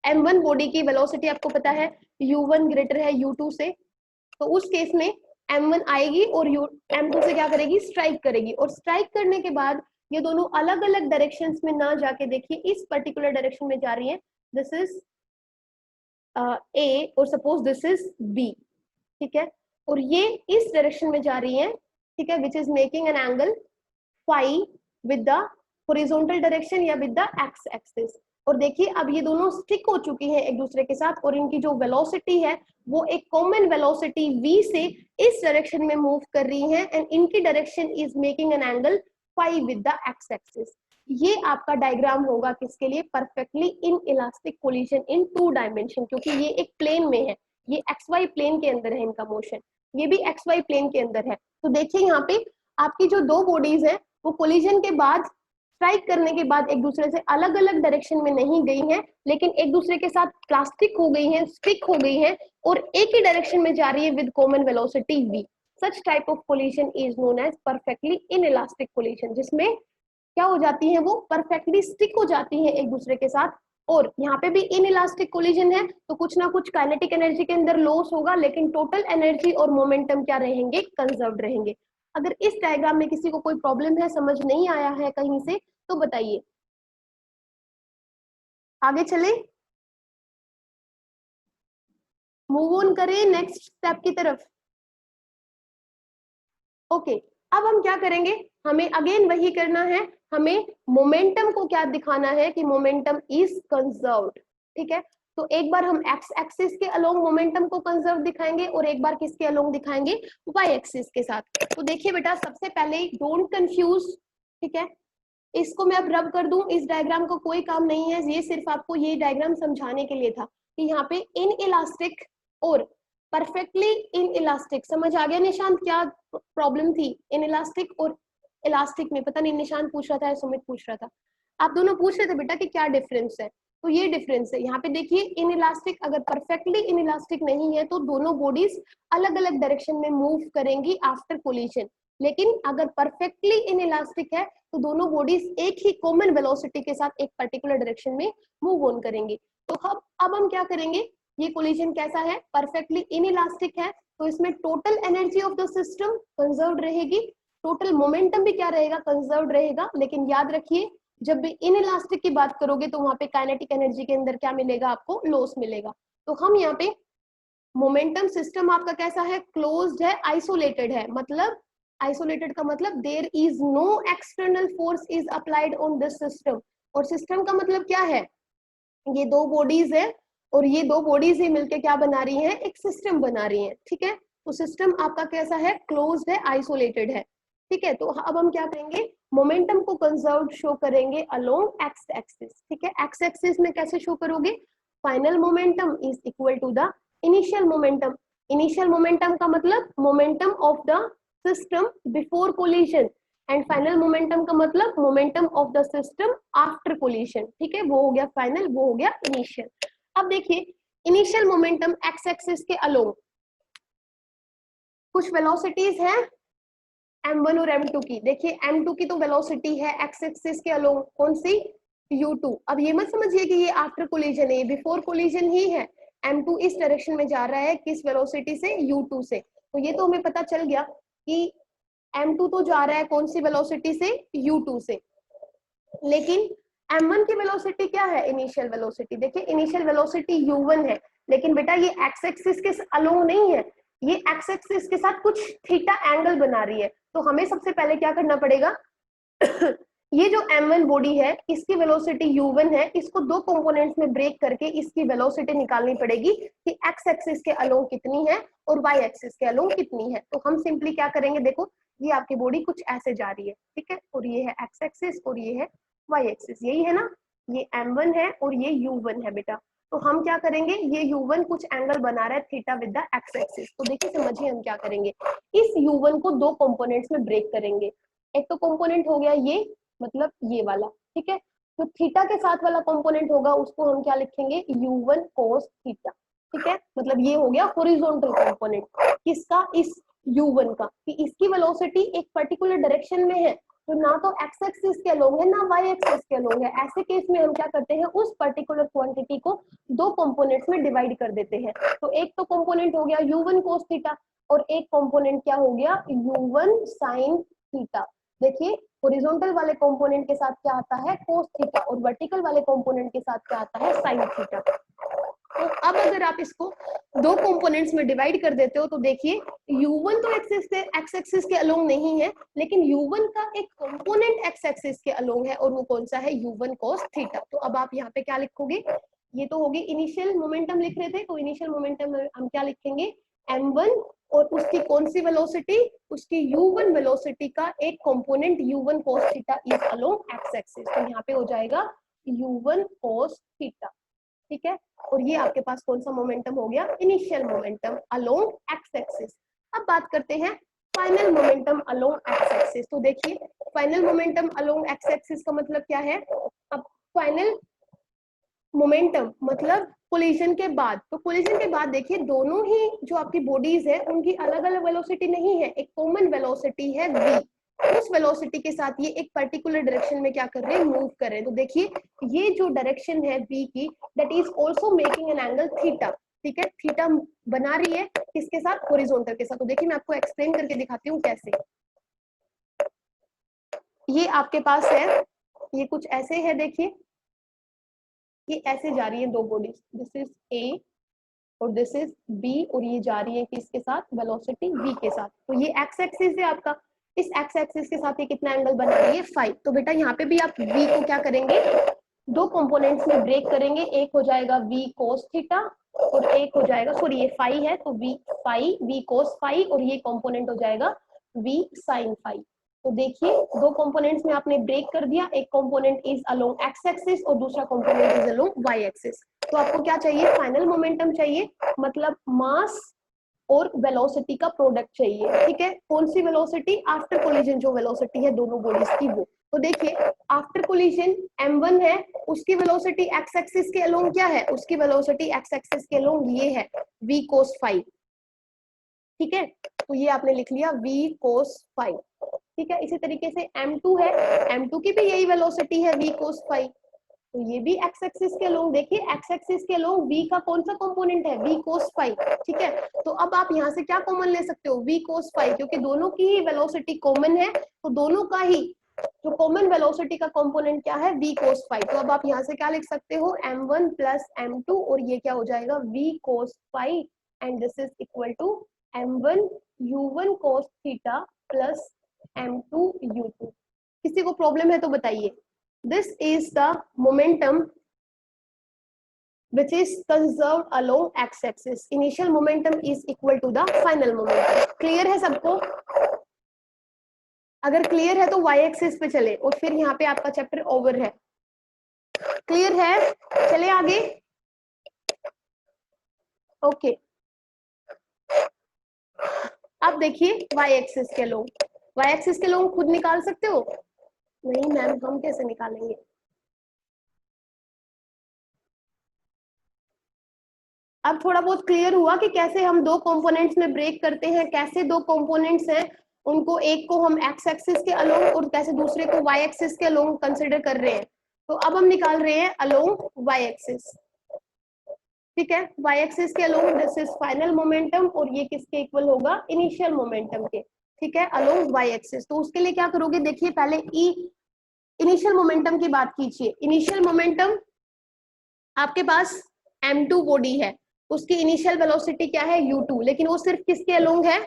m1 बॉडी की वेलोसिटी आपको पता है u1 ग्रेटर है u2 से, तो उस केस में m1 आएगी और m2 से क्या करेगी, स्ट्राइक करेगी, और स्ट्राइक करने के बाद ये दोनों अलग अलग डायरेक्शंस में ना जाके, देखिए इस पर्टिकुलर डायरेक्शन में जा रही है, दिस इज A और सपोज दिस इज B, ठीक है, और ये इस डायरेक्शन में जा रही है, ठीक है, which is making an angle phi with the horizontal direction या विद द एक्स एक्सिस। और देखिए अब ये दोनों स्टिक हो चुकी हैं एक दूसरे के साथ, और इनकी जो वेलोसिटी है वो एक कॉमन वेलोसिटी v से इस डायरेक्शन में मूव कर रही है, एंड इनकी direction is making an angle phi with the x axis. ये आपका डायग्राम होगा किसके लिए? Perfectly inelastic collision in 2 dimension, क्योंकि ये एक प्लेन में है, ये एक्स वाई प्लेन के अंदर है इनका मोशन, ये भी एक्स वाई प्लेन के अंदर है। तो देखिए यहाँ पे आपकी जो दो बॉडीज है वो कोलिजन के बाद, स्ट्राइक करने के बाद एक दूसरे से अलग अलग डायरेक्शन में नहीं गई हैं, लेकिन एक दूसरे के साथ प्लास्टिक हो गई हैं, स्टिक हो गई हैं, और एक ही डायरेक्शन में जा रही है with common velocity v। Such type of collision is known as perfectly inelastic collision, जिसमें क्या हो जाती है, वो परफेक्टली स्टिक हो जाती है एक दूसरे के साथ। और यहाँ पे भी इनइलास्टिक कोलिजन है तो कुछ ना कुछ काइनेटिक एनर्जी के अंदर लॉस होगा, लेकिन टोटल एनर्जी और मोमेंटम क्या रहेंगे? कंजर्व्ड रहेंगे। अगर इस डायग्राम में किसी को कोई प्रॉब्लम है, समझ नहीं आया है कहीं से, तो बताइए। आगे चले, मूव ऑन करें नेक्स्ट स्टेप की तरफ। ओके, अब हम क्या करेंगे, हमें अगेन वही करना है, हमें मोमेंटम को क्या दिखाना है कि मोमेंटम इज कंजर्व्ड। ठीक है, तो एक बार हम एक्स एक्सिस के अलोंग मोमेंटम को कंजर्व दिखाएंगे और एक बार किसके अलोंग दिखाएंगे? वाई एक्सिस के साथ। तो देखिए बेटा, सबसे पहले डोंट कंफ्यूज, ठीक है, इसको मैं अब रब कर दूं, इस डायग्राम का कोई काम नहीं है, ये सिर्फ आपको ये डायग्राम समझाने के लिए था कि यहाँ पे इन इलास्टिक और परफेक्टली इन इलास्टिक, समझ आ गया निशांत क्या प्रॉब्लम थी इन इलास्टिक और इलास्टिक में? पता नहीं निशांत पूछ रहा था या सुमित पूछ रहा था, आप दोनों पूछ रहे थे बेटा कि क्या डिफरेंस है। तो ये डिफरेंस है यहाँ पे, देखिए इन इलास्टिक अगर परफेक्टली इन इलास्टिक नहीं है तो दोनों बॉडीज अलग अलग डायरेक्शन में मूव करेंगी आफ्टर कोलिजन, लेकिन अगर परफेक्टली इन इलास्टिक है तो दोनों बॉडीज एक ही कॉमन वेलोसिटी के साथ एक पर्टिकुलर डायरेक्शन में मूव ऑन करेंगे। तो अब हम क्या करेंगे, ये कोलिजन कैसा है? परफेक्टली इन इलास्टिक है, तो इसमें total energy of the system conserved रहेगी, टोटल मोमेंटम भी क्या रहेगा? कंजर्व्ड रहेगा। लेकिन याद रखिए, जब भी इन इलास्टिक की बात करोगे तो वहां पे काइनेटिक एनर्जी के अंदर क्या मिलेगा? आपको लॉस मिलेगा। तो हम यहाँ पे मोमेंटम सिस्टम आपका कैसा है? क्लोज्ड है, आइसोलेटेड है। मतलब आइसोलेटेड का मतलब there is no external force is applied on this system. और सिस्टम का मतलब क्या है? ये दो बॉडीज है और ये दो बॉडीज ही मिलके क्या बना रही हैं? एक सिस्टम बना रही हैं। ठीक है, तो सिस्टम आपका कैसा है? क्लोज्ड है, आइसोलेटेड है। ठीक है, तो अब हम क्या करेंगे, मोमेंटम को कंजर्व्ड शो करेंगे अलोंग एक्स एक्सिस। ठीक है, एक्स एक्सिस में कैसे शो करोगे? Final momentum is equal to the initial momentum. Initial momentum का मतलब momentum of the system before collision, and final momentum का मतलब momentum of the system after collision. ठीक है, वो हो गया फाइनल, वो हो गया इनिशियल। अब देखिए, इनिशियल मोमेंटम एक्स एक्सिस के अलोंग कुछ वेलोसिटीज हैं m1 और m2 की। देखिए m2 की तो वेलोसिटी है एक्स एक्सिस के अलोंग, कौन सी? u2। अब ये मत समझिए कि ये आफ्टर कोलिजन है, ये बिफोर कोलिजन ही है। m2 इस डायरेक्शन में जा रहा है, किस वेलोसिटी से? u2 से। तो ये तो हमें पता चल गया कि m2 तो जा रहा है कौन सी वेलोसिटी से? u2 से। लेकिन m1 की वेलोसिटी क्या है? Initial velocity. देखिए इनिशियल वेलोसिटी u1 है, लेकिन बेटा ये एक्स एक्सिस के अलोंग नहीं है, ये एक्स एक्सिस के साथ कुछ थीटा एंगल बना रही है। तो हमें सबसे पहले क्या करना पड़ेगा ये जो m1 बॉडी है इसकी वेलोसिटी u1 है, इसको दो कंपोनेंट्स में ब्रेक करके इसकी वेलोसिटी निकालनी पड़ेगी कि एक्स एक्सिस के अलोंग कितनी है और वाई एक्सिस के अलोंग कितनी है। तो हम सिंपली क्या करेंगे, देखो ये आपकी बॉडी कुछ ऐसे जा रही है, ठीक है, और ये है एक्स एक्सिस और ये है वाई एक्सिस, यही है ना, ये m1 है और ये u1 है बेटा। तो हम क्या करेंगे, ये u1 कुछ एंगल बना रहा है theta with the x axis. तो देखिए समझिए हम क्या करेंगे, इस u1 को दो कंपोनेंट्स में ब्रेक करेंगे। एक तो कंपोनेंट हो गया ये, मतलब ये वाला, ठीक है, जो थीटा के साथ वाला कंपोनेंट होगा उसको हम क्या लिखेंगे? u1 cos theta. ठीक है, मतलब ये हो गया हॉरिजॉन्टल कंपोनेंट, किसका? इस u1 का, कि इसकी वेलोसिटी एक पर्टिकुलर डायरेक्शन में है, तो ना तो एक्स एक्सिस के अलोंग है ना वाई एक्सिस के अलोंग है। ऐसे केस में हम क्या करते हैं, उस पर्टिकुलर क्वांटिटी को दो कंपोनेंट्स में डिवाइड कर देते हैं। तो एक तो कंपोनेंट हो गया u1 cos थीटा और एक कंपोनेंट क्या हो गया? u1 sin theta. देखिए हॉरिजॉन्टल वाले कंपोनेंट के साथ क्या आता है? cos थीटा, और वर्टिकल वाले कंपोनेंट के साथ क्या आता है? sin theta. तो अब अगर आप इसको दो कंपोनेंट्स में डिवाइड कर देते हो तो देखिए u1 तो एक्स एक्सिस के अलोंग नहीं है, लेकिन u1 का एक कंपोनेंट एक्स एक्सिस के अलोंग है, और वो कौन सा है, u1 cos थीटा। तो अब आप यहाँ पे क्या लिखोगे, ये तो होगी इनिशियल मोमेंटम लिख रहे थे, तो इनिशियल मोमेंटम में हम क्या लिखेंगे, m1, और उसकी कौन सी वेलोसिटी, उसकी u1 वेलोसिटी का एक component u1 cos theta is along x axis. तो यहाँ पे हो जाएगा u1 cos थीटा, ठीक है। और ये आपके पास कौन सा मोमेंटम हो गया, initial momentum along x axis. अब बात करते हैं final momentum along x axis. तो देखिए final momentum along x axis का मतलब क्या है, अब फाइनल मोमेंटम मतलब कोलिजन के बाद, तो कोलिजन के बाद देखिए दोनों ही जो आपकी बॉडीज है उनकी अलग अलग वेलोसिटी नहीं है, एक कॉमन वेलोसिटी है v। उस वेलोसिटी के साथ ये एक पर्टिकुलर डायरेक्शन में क्या कर रहे हैं, मूव कर रहे हैं। तो देखिए ये जो डायरेक्शन है v की, that is also making an angle theta, ठीक है। थीटा बना रही है किसके साथ, हॉरिजॉन्टल के साथ। तो देखिए मैं आपको एक्सप्लेन करके दिखाती हूँ कैसे। ये आपके पास है, ये कुछ ऐसे है, देखिए ये ऐसे जा रही है दो बॉडीज, दिस इज ए और दिस इज बी, और ये जा रही है किसके साथ, वेलोसिटी v के साथ। तो ये एक्स एक्सिस है आपका, इस एक्स एक्सिस के साथ ये कितना एंगल बना रही है, फाइव। तो बेटा यहाँ पे भी आप v को क्या करेंगे, दो कंपोनेंट्स में ब्रेक करेंगे, एक हो जाएगा v cos थीटा और एक हो जाएगा, सॉरी ये फाई है तो v phi, v cos phi, और ये कंपोनेंट हो जाएगा v sin फाई। तो देखिए दो कंपोनेंट्स में आपने ब्रेक कर दिया, एक component is along x axis और दूसरा component is along Y axis. तो आपको क्या चाहिए, फाइनल मोमेंटम चाहिए, मतलब मास और वेलोसिटी का प्रोडक्ट चाहिए, ठीक है। कौन सी वेलोसिटी, आफ्टर कोलिजन जो वेलोसिटी है दोनों बॉडीज की वो। तो देखिए आफ्टर कोलिजन m1 है, उसकी वेलोसिटी एक्स एक्सिस के अलोंग क्या है, उसकी वेलोसिटी एक्स एक्सिस के अलोंग ये है v cos फाई, ठीक है। तो ये आपने लिख लिया v cos फाई, ठीक है। इसी तरीके से m2 है, m2 की भी यही वेलोसिटी है v cos फाई, तो ये भी एक्स एक्सिस के अलोंग, देखिए एक्स एक्सिस के अलोंग v का कौन सा कंपोनेंट है, v cos फाई, ठीक है। तो अब आप यहाँ से क्या कॉमन ले सकते हो, v cos फाई, क्योंकि दोनों की ही वेलोसिटी कॉमन है, तो दोनों का ही जो कॉमन वेलोसिटी का कंपोनेंट क्या है, v cos फाई। तो अब आप यहाँ से क्या लिख सकते हो, m1 प्लस m2, और ये क्या हो जाएगा v cos phi, and this is equal to m1 u1 cos theta plus m2 u2। किसी को प्रॉब्लम है तो बताइए। This is the momentum which is conserved along x-axis. Initial momentum is equal to the final momentum. Clear है सबको? अगर clear है तो y-axis पे चले और फिर यहाँ पे आपका चैप्टर ओवर है। क्लियर है? चले आगे। ओके। अब देखिए y-axis के लोग, y-axis के लोग खुद निकाल सकते हो? नहीं मैम, हम कैसे निकालेंगे? अब थोड़ा बहुत क्लियर हुआ कि कैसे हम दो कंपोनेंट्स में ब्रेक करते हैं, कैसे दो कंपोनेंट्स हैं उनको एक को हम एक्स एक्सिस के अलोंग और कैसे दूसरे को वाई एक्सिस के अलोंग कंसिडर कर रहे हैं। तो अब हम निकाल रहे हैं अलोंग वाई एक्सिस, ठीक है। वाई एक्सिस के along this is final momentum, और ये किसके इक्वल होगा, इनिशियल मोमेंटम के, ठीक है, अलोंग वाई एक्सिस। तो उसके लिए क्या करोगे, देखिए पहले इनिशियल मोमेंटम की बात कीजिए। इनिशियल मोमेंटम आपके पास m2 बॉडी है, उसकी इनिशियल वेलोसिटी क्या है, u2, लेकिन वो सिर्फ किसके अलोंग है,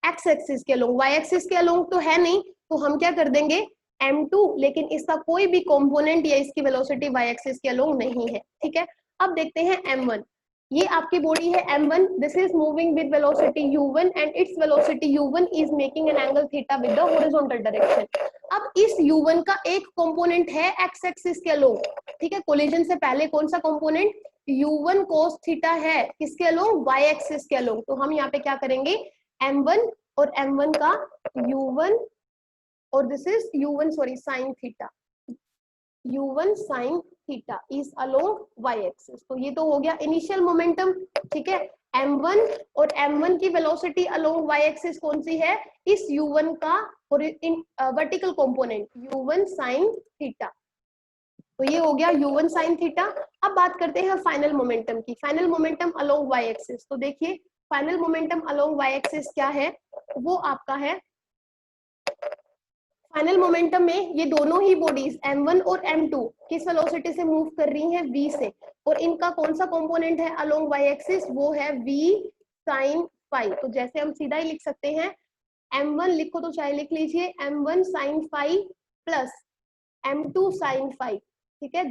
एक्स एक्सिस के अलोंग, वाई एक्सिस के अलोंग तो है नहीं। तो हम क्या कर देंगे, m2, लेकिन इसका कोई भी कंपोनेंट या इसकी वेलोसिटी वाई एक्सिस के अलोंग नहीं है, ठीक है। अब देखते हैं m1, ये आपकी बॉडी है m1, this is moving with velocity u1 and its velocity u1 is making an angle theta with the horizontal direction. अब इस u1 का एक कंपोनेंट है एक्स एक्सिस के अलोंग, ठीक है। कोलिजन से पहले कौन सा कंपोनेंट, u1 cos थीटा है, किसके अलोंग, y एक्सिस के अलोंग। तो हम यहाँ पे क्या करेंगे, m1 और m1 का u1, और this is u1 sorry sin theta, u1 sin theta is along y axis. तो ये तो हो गया इनिशियल मोमेंटम, ठीक है। m1 और m1 की वेलोसिटी अलोंग y एक्सिस कौन सी है, इस u1 का vertical component u1 sin theta. तो ये हो गया u1 sin थीटा। अब बात करते हैं फाइनल मोमेंटम की, final momentum along y axis. तो देखिए final momentum along y axis क्या है, वो आपका है, फाइनल मोमेंटम में ये दोनों ही बॉडीज m1 और m2 किस वेलोसिटी से मूव कर रही हैं, v से, और इनका कौन सा कंपोनेंट है अलोंग y एक्सिस, वो है v sin फाई, तो जैसे हम सीधा ही लिख सकते हैं m1 लिखो तो चाहे लिख लीजिए m1 sine phi plus m2 sine phi, ठीक है।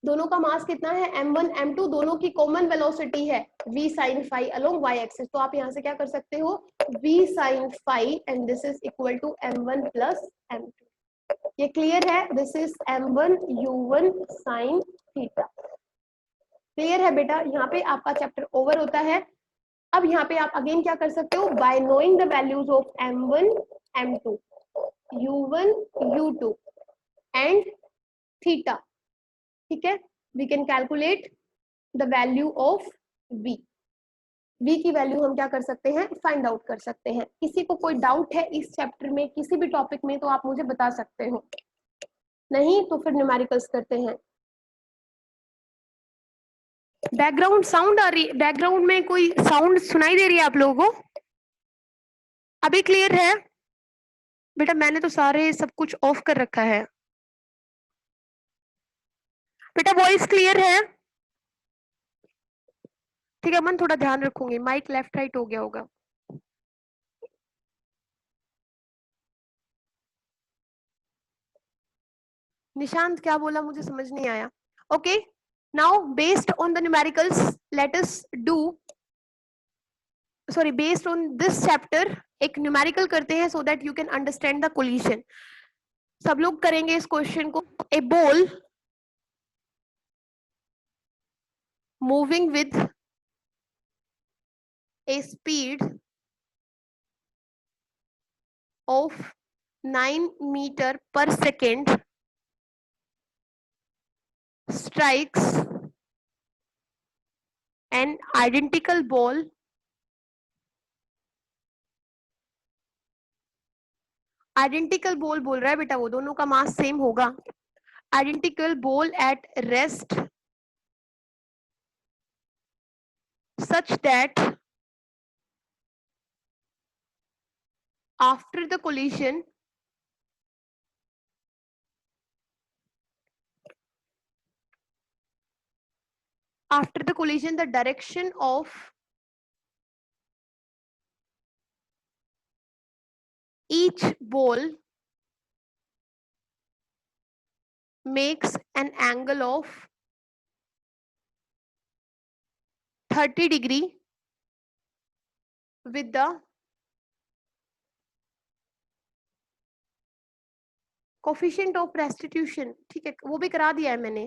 दोनों का मास कितना है m1 m2, दोनों की कॉमन वेलोसिटी है v sin phi along y axis, तो आप यहाँ से क्या कर सकते हो v sin phi and this is equal to m1 plus m2। ये क्लियर है, this is m1 u1 sin theta. Clear है बेटा, यहाँ पे आपका चैप्टर ओवर होता है। अब यहाँ पे आप अगेन क्या कर सकते हो, by knowing the values of m1 m2 u1 u2 and theta, ठीक है, we can calculate the value of v। v की वैल्यू हम क्या कर सकते हैं, फाइंड आउट कर सकते हैं। किसी को कोई डाउट है इस चैप्टर में किसी भी टॉपिक में तो आप मुझे बता सकते हो, नहीं तो फिर न्यूमेरिकल्स करते हैं। बैकग्राउंड साउंड आ रही, बैकग्राउंड में कोई साउंड सुनाई दे रही है आप लोगों को? अभी क्लियर है बेटा? मैंने तो सारे सब कुछ ऑफ कर रखा है बेटा, वॉइस क्लियर है? ठीक है, मन थोड़ा ध्यान रखूंगी, माइक लेफ्ट राइट हो गया होगा। निशांत क्या बोला मुझे समझ नहीं आया। Okay, now based on the numericals let us do, sorry based on this chapter एक न्यूमेरिकल करते हैं so that you can understand the collision. सब लोग करेंगे इस क्वेश्चन को। A ball moving with a speed of 9 meter per second strikes an identical ball identical ball बोल रहा है बेटा, वो दोनों का मास सेम होगा। Identical ball at rest such that after the collision the direction of each ball makes an angle of 30 degree with the coefficient of restitution, ठीक है वो भी करा दिया है मैंने,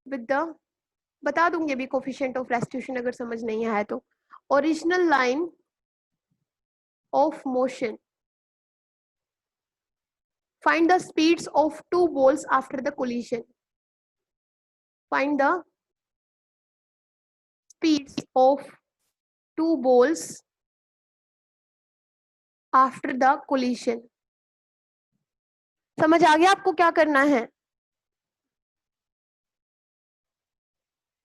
विद द बता दूंगी अभी कोफिशिएंट ऑफ रेस्टिट्यूशन अगर समझ नहीं आया तो। Original line of motion, find the speeds of two balls after the collision, find the speeds of two balls after the collision। समझ आ गया आपको क्या करना है?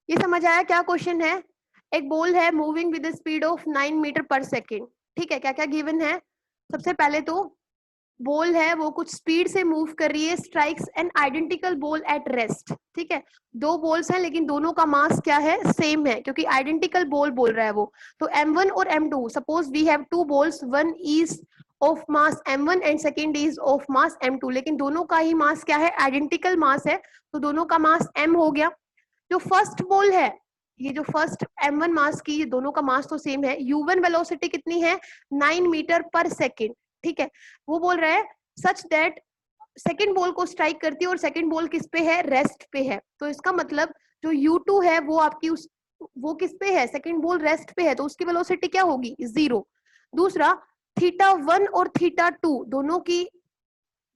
ये समझ आया क्या क्वेश्चन है? एक बॉल है moving with speed of 9 meter per second, ठीक है। क्या क्या गिवन है? सबसे पहले तो बॉल है वो कुछ स्पीड से मूव कर रही है, strikes an identical ball at rest, ठीक है। दो बॉल्स हैं लेकिन दोनों का मास क्या है, सेम है, क्योंकि आइडेंटिकल बॉल बोल रहा है वो। तो m1 और m2, suppose we have two balls, one is of mass m1 and second is of mass m2, लेकिन दोनों का ही मास क्या है, आइडेंटिकल मास है, तो दोनों का मास m हो गया। जो फर्स्ट बॉल है, ये जो फर्स्ट m1 मास की, ये दोनों का मास तो सेम है। u1 वेलोसिटी कितनी है, 9 मीटर पर सेकेंड, ठीक है। वो बोल रहा है सच दैट सेकंड बॉल को स्ट्राइक करती है और सेकंड बॉल किस पे है, रेस्ट पे है, तो इसका मतलब जो u2 है वो आपकी वो किस पे है, सेकंड बॉल रेस्ट पे है, तो उसकी वेलोसिटी क्या होगी, 0। दूसरा थीटा 1 और थीटा 2 दोनों की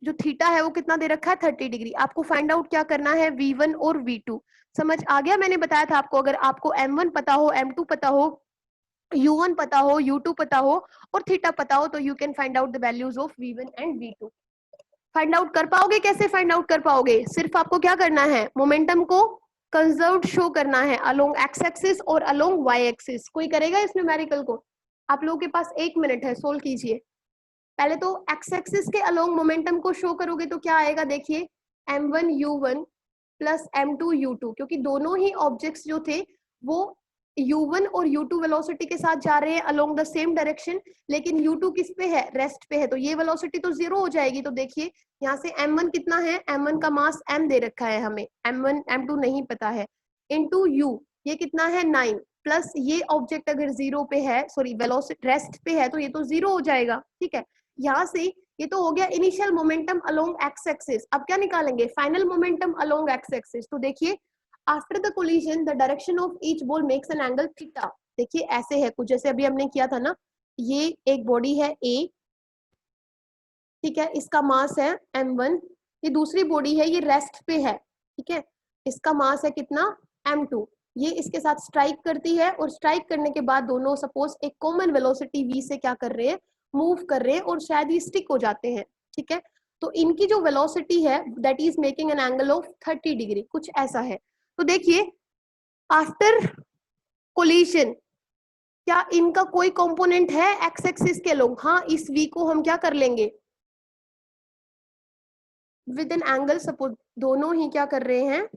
जो थीटा है वो कितना दे रखा है, 30 डिग्री। आपको फाइंड आउट क्या करना है, v1 और v2। समझ आ गया? मैंने बताया था आपको, अगर आपको m1 पता हो, m2 पता हो, u1 पता हो, u2 पता हो और थीटा पता हो, तो you can find out the values of v1 and v2। Find out कर पाओगे? कैसे फाइंड आउट कर पाओगे? सिर्फ आपको क्या करना है, मोमेंटम को कंजर्व्ड शो करना है अलोंग एक्स एक्सिस और अलोंग वाई एक्सिस। कोई करेगा इस न्यूमेरिकल को? आप लोगों के पास 1 मिनट है, सोल्व कीजिए। पहले तो एक्स एक्सिस के अलोंग मोमेंटम को शो करोगे तो क्या आएगा, देखिए m1 u1 plus m2 u2, क्योंकि दोनों ही ऑब्जेक्ट्स जो थे वो u1 और u2 वेलोसिटी के साथ जा रहे हैं अलोंग द सेम डायरेक्शन, लेकिन u2 किस पे है, रेस्ट पे है, तो ये वेलोसिटी तो जीरो हो जाएगी। तो देखिए यहाँ से m1 कितना है, m1 का मास m दे रखा है हमें, m1 m2 नहीं पता है, इनटू u ये कितना है 9, प्लस ये ऑब्जेक्ट अगर जीरो पे है, सॉरी वेलोसिटी रेस्ट पे है, तो ये तो जीरो हो जाएगा। ठीक है, यहाँ से ये तो हो गया initial momentum along x axis. अब क्या निकालेंगे, final momentum along x axis. तो देखिए after the collision the direction of each ball makes an angle theta. देखिए ऐसे है कुछ, जैसे अभी हमने किया था ना, ये एक बॉडी है ए, ठीक है, इसका मास है m1, ये दूसरी बॉडी है, ये रेस्ट पे है, ठीक है, इसका मास है कितना m2, ये इसके साथ स्ट्राइक करती है, और स्ट्राइक करने के बाद दोनों सपोज एक कॉमन वेलोसिटी v से क्या कर रहे हैं, मूव कर रहे हैं, और शायद ये स्टिक हो जाते हैं। ठीक है, तो इनकी जो वेलोसिटी है that is making an angle of 30 degree, कुछ ऐसा है। तो देखिए आफ्टर कोलिशन क्या इनका कोई कंपोनेंट है एक्स एक्सिस के लोग, हाँ, इस v को हम क्या कर लेंगे विद एन एंगल, सपोज दोनों ही क्या कर रहे हैं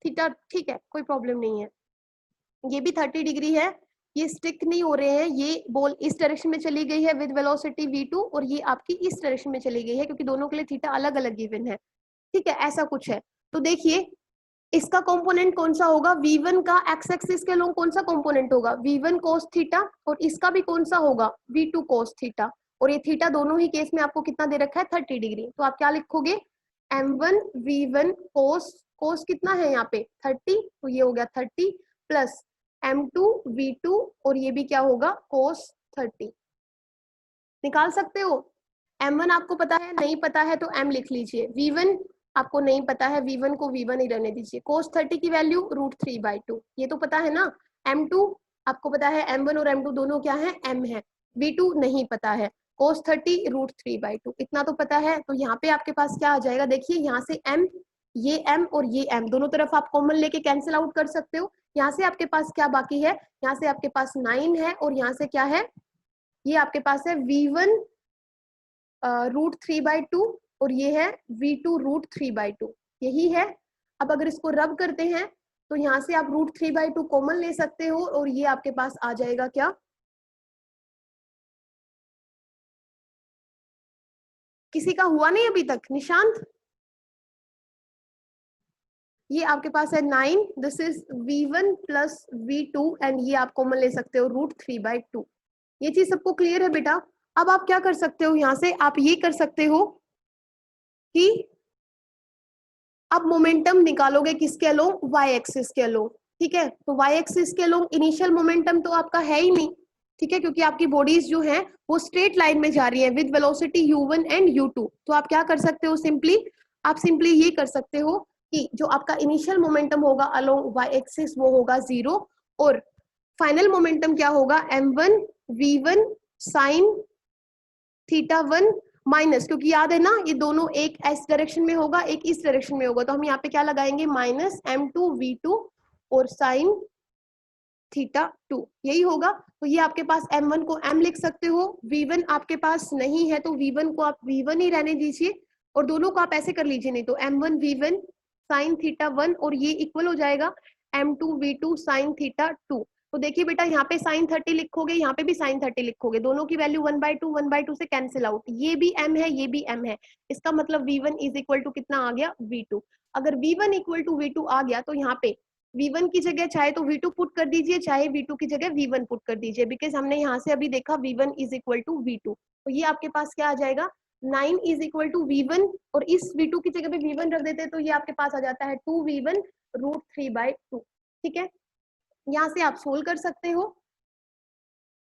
थीटा, ठीक है, कोई प्रॉब्लम नहीं है, ये भी 30 डिग्री है, ये स्टिक नहीं हो रहे हैं, ये बॉल इस डायरेक्शन में चली गई है विद वेलोसिटी v2, और ये आपकी इस डायरेक्शन में चली गई है, क्योंकि दोनों के लिए थीटा अलग अलग गिवन है। ठीक है, ऐसा कुछ है। तो देखिए इसका कंपोनेंट कौन सा होगा, v1 का एक्स एक्सिस के लोग कौन सा कंपोनेंट होगा, v1 cos थीटा, और इसका भी कौन सा होगा v2 cos थीटा, और ये थीटा दोनों ही केस में आपको कितना दे रखा है 30 डिग्री। तो आप क्या लिखोगे m1 v1 cos कितना है यहाँ पे 30, तो ये हो गया 30 प्लस m2 v2, और ये भी क्या होगा cos 30। निकाल सकते हो, m1 आपको पता है, नहीं पता है तो m लिख लीजिए, v1 आपको नहीं पता है, v1 को v1 ही रहने दीजिए, cos 30 की वैल्यू √3/2, ये तो पता है ना। m2 आपको पता है, m1 और m2 दोनों क्या है m है, v2 नहीं पता है, cos 30 √3/2 इतना तो पता है। तो यहाँ पे आपके पास क्या आ जाएगा, देखिए यहाँ से m, ये m और ये m दोनों तरफ आप कॉमन लेके कैंसिल आउट कर सकते हो। यहाँ से आपके पास क्या बाकी है, यहाँ से आपके पास 9 है, और यहाँ से क्या है, ये आपके पास है v1 √3/2, और ये है v2 √3/2, यही है। अब अगर इसको रब करते हैं तो यहाँ से आप √3/2 कॉमन ले सकते हो, और ये आपके पास आ जाएगा क्या, किसी का हुआ नहीं अभी तक निशांत, ये आपके पास है 9, this is v1 plus v2, and ये आप कॉमन ले सकते हो √3/2। ये चीज सबको क्लियर है बेटा। अब आप क्या कर सकते हो, यहाँ से आप ये कर सकते हो कि अब मोमेंटम निकालोगे किसके अलोंग, वाई एक्सिस के अलोंग। ठीक है, तो वाई एक्सिस के अलोंग इनिशियल मोमेंटम तो आपका है ही नहीं, ठीक है, क्योंकि आपकी बॉडीज जो है वो स्ट्रेट लाइन में जा रही है with velocity u1 and u2। तो आप क्या कर सकते हो, आप सिंपली ये कर सकते हो कि जो आपका इनिशियल मोमेंटम होगा अलोंग वाई एक्सिस वो होगा 0, और फाइनल मोमेंटम क्या होगा m1 v1 sine theta 1 minus, क्योंकि याद है ना ये दोनों एक इस डायरेक्शन में होगा एक इस डायरेक्शन में होगा, तो हम यहाँ पे क्या लगाएंगे माइनस m2 v2 और साइन थीटा 2, यही होगा। तो ये आपके पास m1 को m लिख सकते हो, v1 आपके पास नहीं है तो v1 को आप v1 ही रहने दीजिए, और दोनों को आप ऐसे कर लीजिए, नहीं तो m1 v1 साइन थीटा 1, और ये इक्वल हो जाएगा m2 v2 साइन थीटा 2। तो देखिए बेटा यहाँ पे साइन 30 लिखोगे, यहाँ पे भी साइन 30 लिखोगे, दोनों की वैल्यू 1/2 से कैंसिल आउट, ये भी m है ये भी m है, इसका मतलब v1 इज इक्वल टू कितना आ गया v2। अगर v1 इक्वल टू v2 आ गया तो यहाँ पे v1 की जगह चाहे तो v2 पुट कर दीजिए, चाहे v2 की जगह v1 पुट कर दीजिए, बिकॉज हमने यहाँ से अभी देखा v1 is equal to v2। तो ये आपके पास क्या आ जाएगा 9 इज इक्वल टू v1, और इस v2 की जगह पे v1 रख देते हैं तो ये आपके पास आ जाता है 2v1 √3/2। ठीक है, यहाँ से आप सोल्व कर सकते हो,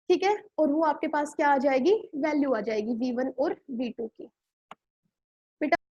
ठीक है, और वो आपके पास क्या आ जाएगी, वैल्यू आ जाएगी v1 और v2 की।